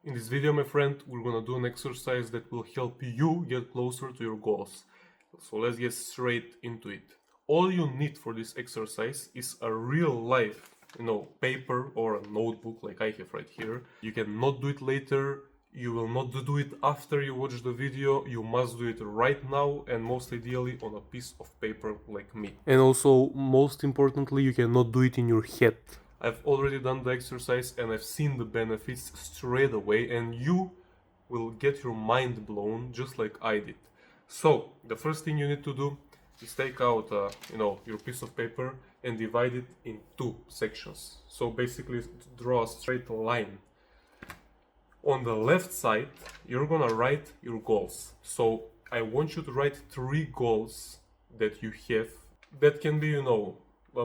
In this video, my friend, we're gonna do an exercise that will help you get closer to your goals. So let's get straight into it. All you need for this exercise is a real life, paper or a notebook like I have right here. You cannot do it later. You will not do it after you watch the video. You must do it right now and most ideally on a piece of paper like me. And also, most importantly, you cannot do it in your head. I've already done the exercise and I've seen the benefits straight away, and you will get your mind blown just like I did. So the first thing you need to do is take out your piece of paper and divide it in two sections. So basically draw a straight line. On the left side you're gonna write your goals. So I want you to write 3 goals that you have. That can be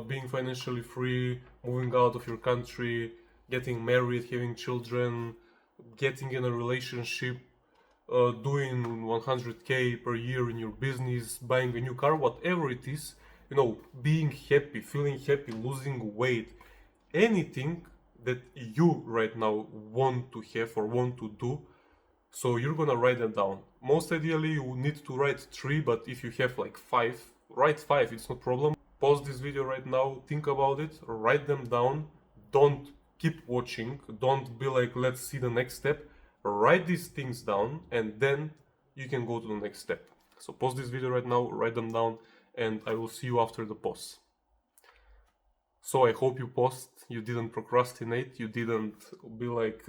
being financially free, moving out of your country, getting married, having children, getting in a relationship, doing 100k per year in your business, buying a new car, whatever it is, being happy, feeling happy, losing weight, anything that you right now want to have or want to do. So you're gonna write them down. Most ideally you need to write 3, but if you have like 5, write 5, it's no problem. Pause this video right now, think about it, write them down, don't keep watching, don't be like let's see the next step. Write these things down and then you can go to the next step. So pause this video right now, write them down, and I will see you after the pause. So I hope you paused, you didn't procrastinate, you didn't be like,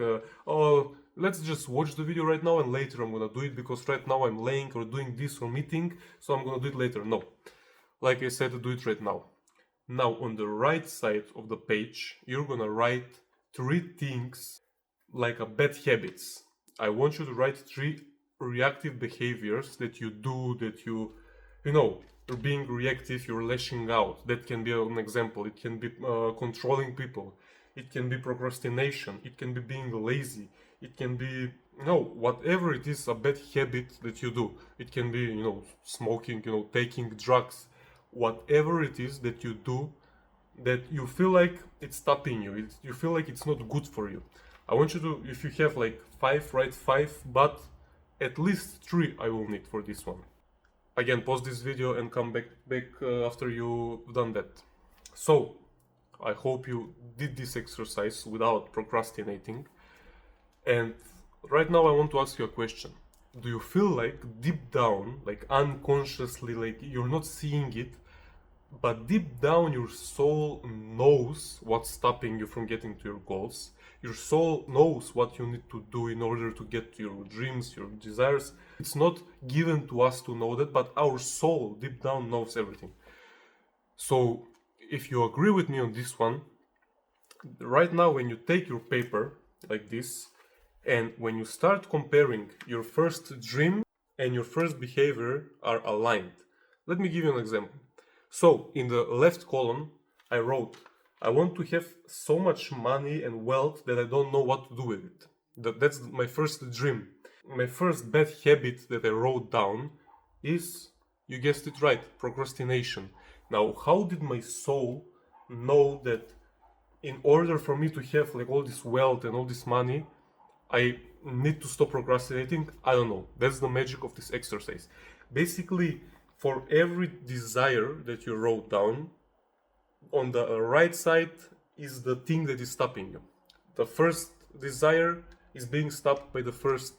oh, let's just watch the video right now and later I'm gonna do it because right now I'm laying or doing this or meeting, so I'm gonna do it later. No. Like I said, do it right now. Now on the right side of the page, you're gonna write 3 things like a bad habits. I want you to write 3 reactive behaviors that you do, that you're being reactive, you're lashing out. That can be an example. It can be controlling people. It can be procrastination. It can be being lazy. It can be, whatever it is, a bad habit that you do. It can be, smoking, taking drugs. Whatever it is that you do that you feel like it's stopping you, you feel like it's not good for you. I want you to, if you have like 5, write 5, but at least 3 I will need for this one. Again, pause this video and come back after you've done that. So, I hope you did this exercise without procrastinating. And right now I want to ask you a question. Do you feel like deep down, like unconsciously, like you're not seeing it, but deep down your soul knows what's stopping you from getting to your goals? Your soul knows what you need to do in order to get to your dreams, your desires. It's not given to us to know that, but our soul deep down knows everything. So if you agree with me on this one, right now when you take your paper like this, and when you start comparing your first dream and your first behavior are aligned. Let me give you an example. So in the left column, I wrote, I want to have so much money and wealth that I don't know what to do with it. That's my first dream. My first bad habit that I wrote down is, you guessed it right, procrastination. Now, how did my soul know that in order for me to have like all this wealth and all this money, I need to stop procrastinating? I don't know. That's the magic of this exercise. Basically, for every desire that you wrote down, on the right side is the thing that is stopping you. The first desire is being stopped by the first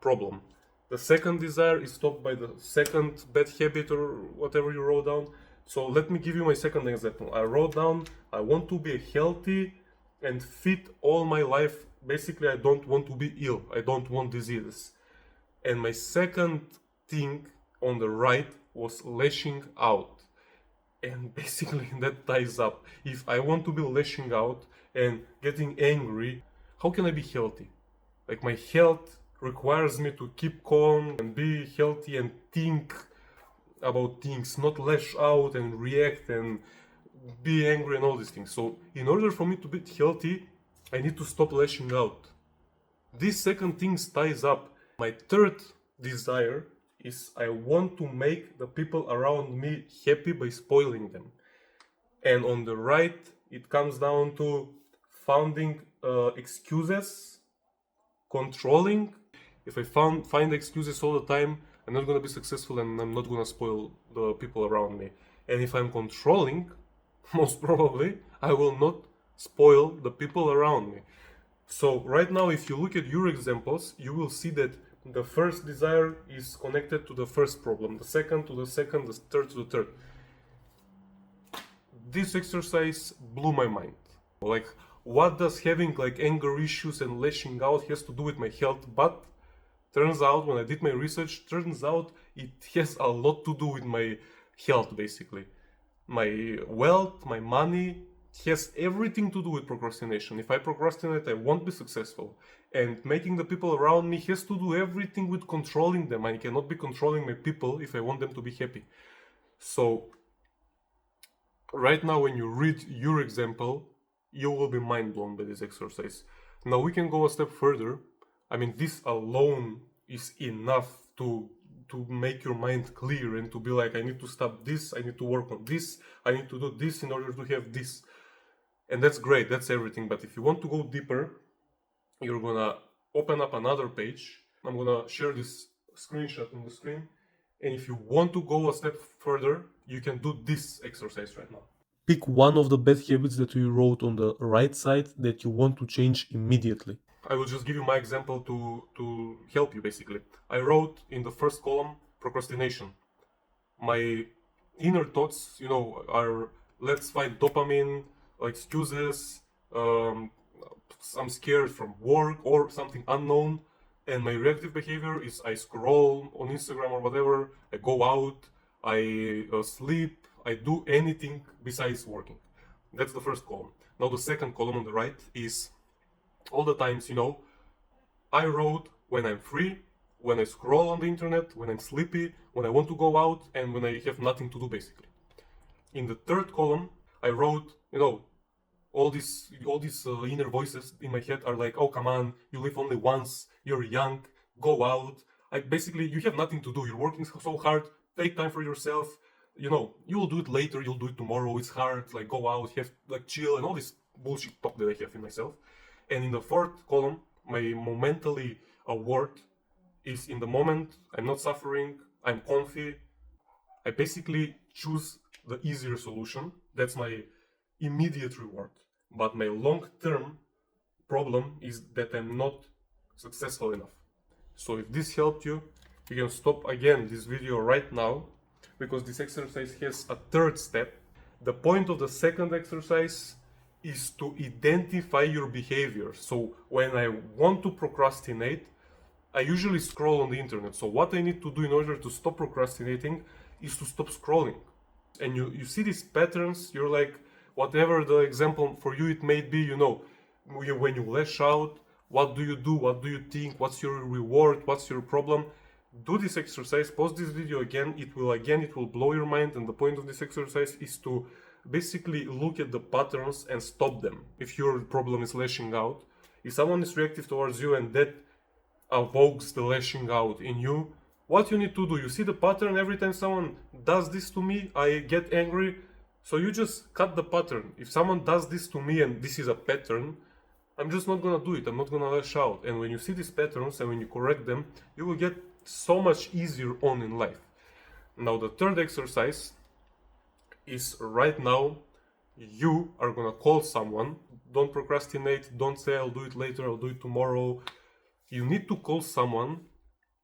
problem. The second desire is stopped by the second bad habit or whatever you wrote down. So let me give you my second example. I wrote down, I want to be healthy and fit all my life. Basically, I don't want to be ill. I don't want diseases. And my second thing on the right was lashing out. And basically that ties up. If I want to be lashing out and getting angry, how can I be healthy? Like, my health requires me to keep calm and be healthy and think about things, not lash out and react and be angry and all these things. So in order for me to be healthy, I need to stop lashing out. This second thing ties up. My third desire is, I want to make the people around me happy by spoiling them. And on the right, it comes down to finding excuses controlling, if I find excuses all the time, I'm not gonna be successful and I'm not gonna spoil the people around me. And if I'm controlling, most probably I will not spoil the people around me. So right now, if you look at your examples, you will see that the first desire is connected to the first problem, the second to the second, the third to the third. This exercise blew my mind. Like, what does having like anger issues and lashing out has to do with my health? But turns out, when I did my research, turns out it has a lot to do with my health, basically. My wealth, my money, has everything to do with procrastination. If I procrastinate, I won't be successful. And making the people around me has to do everything with controlling them. I cannot be controlling my people if I want them to be happy. So, right now, when you read your example, you will be mind blown by this exercise. Now, we can go a step further. I mean, this alone is enough to make your mind clear and to be like, I need to stop this, I need to work on this, I need to do this in order to have this. And that's great, that's everything. But if you want to go deeper, you're gonna open up another page. I'm gonna share this screenshot on the screen. And if you want to go a step further, you can do this exercise right now. Pick one of the bad habits that you wrote on the right side that you want to change immediately. I will just give you my example to help you, basically. I wrote in the first column, procrastination. My inner thoughts, are let's find dopamine, excuses, I'm scared from work or something unknown. And my reactive behavior is I scroll on Instagram or whatever, I go out, I sleep, I do anything besides working. That's the first column. Now the second column on the right is all the times, I wrote when I'm free, when I scroll on the internet, when I'm sleepy, when I want to go out, and when I have nothing to do, basically. In the third column, I wrote, all these inner voices in my head are like, oh, come on, you live only once, you're young, go out. You have nothing to do, you're working so hard, take time for yourself, you'll do it later, you'll do it tomorrow, it's hard, like, go out, have, like, chill, and all this bullshit talk that I have in myself. And in the fourth column, my momentally award is in the moment, I'm not suffering, I'm comfy. I basically choose the easier solution. That's my immediate reward. But my long-term problem is that I'm not successful enough. So if this helped you, you can stop again this video right now, because this exercise has a third step. The point of the second exercise is to identify your behavior. So when I want to procrastinate, I usually scroll on the internet. So what I need to do in order to stop procrastinating is to stop scrolling. And you see these patterns, you're like, whatever the example for you it may be, when you lash out, what do you do? What do you think? What's your reward? What's your problem? Do this exercise, pause this video again. It will blow your mind. And the point of this exercise is to basically look at the patterns and stop them. If your problem is lashing out, if someone is reactive towards you and that evokes the lashing out in you, what you need to do, you see the pattern, every time someone does this to me, I get angry. So you just cut the pattern. If someone does this to me and this is a pattern, I'm just not gonna do it. I'm not gonna lash out. And when you see these patterns and when you correct them, you will get so much easier on in life. Now the third exercise is right now you are gonna call someone. Don't procrastinate. Don't say I'll do it later, I'll do it tomorrow. You need to call someone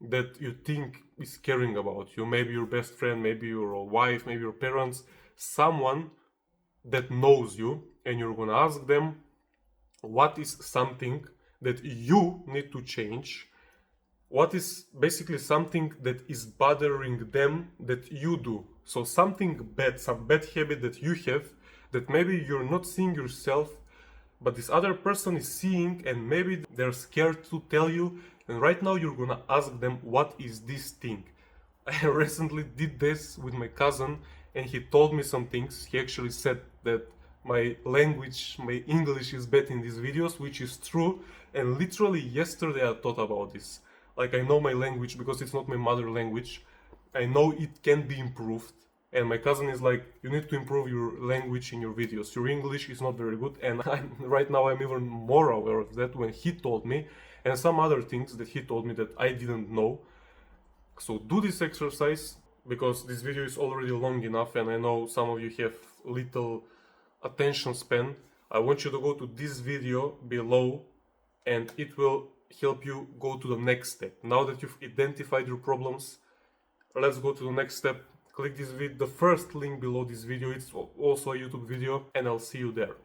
that you think is caring about you. Maybe your best friend, maybe your wife, maybe your parents, someone that knows you, and you're gonna ask them what is something that you need to change. What is basically something that is bothering them that you do. So something bad, some bad habit that you have that maybe you're not seeing yourself, but this other person is seeing, and maybe they're scared to tell you. And right now you're gonna ask them, what is this thing? I recently did this with my cousin, and he told me some things. He actually said that my language, my English is bad in these videos, which is true. And literally yesterday I thought about this. Like, I know my language because it's not my mother language. I know it can be improved. And my cousin is like, you need to improve your language in your videos. Your English is not very good. And right now I'm even more aware of that when he told me. and some other things that he told me that I didn't know. So do this exercise, because this video is already long enough and I know some of you have little attention span. I want you to go to this video below and it will help you go to the next step. Now that you've identified your problems, let's go to the next step. Click this the first link below this video, it's also a YouTube video, and I'll see you there.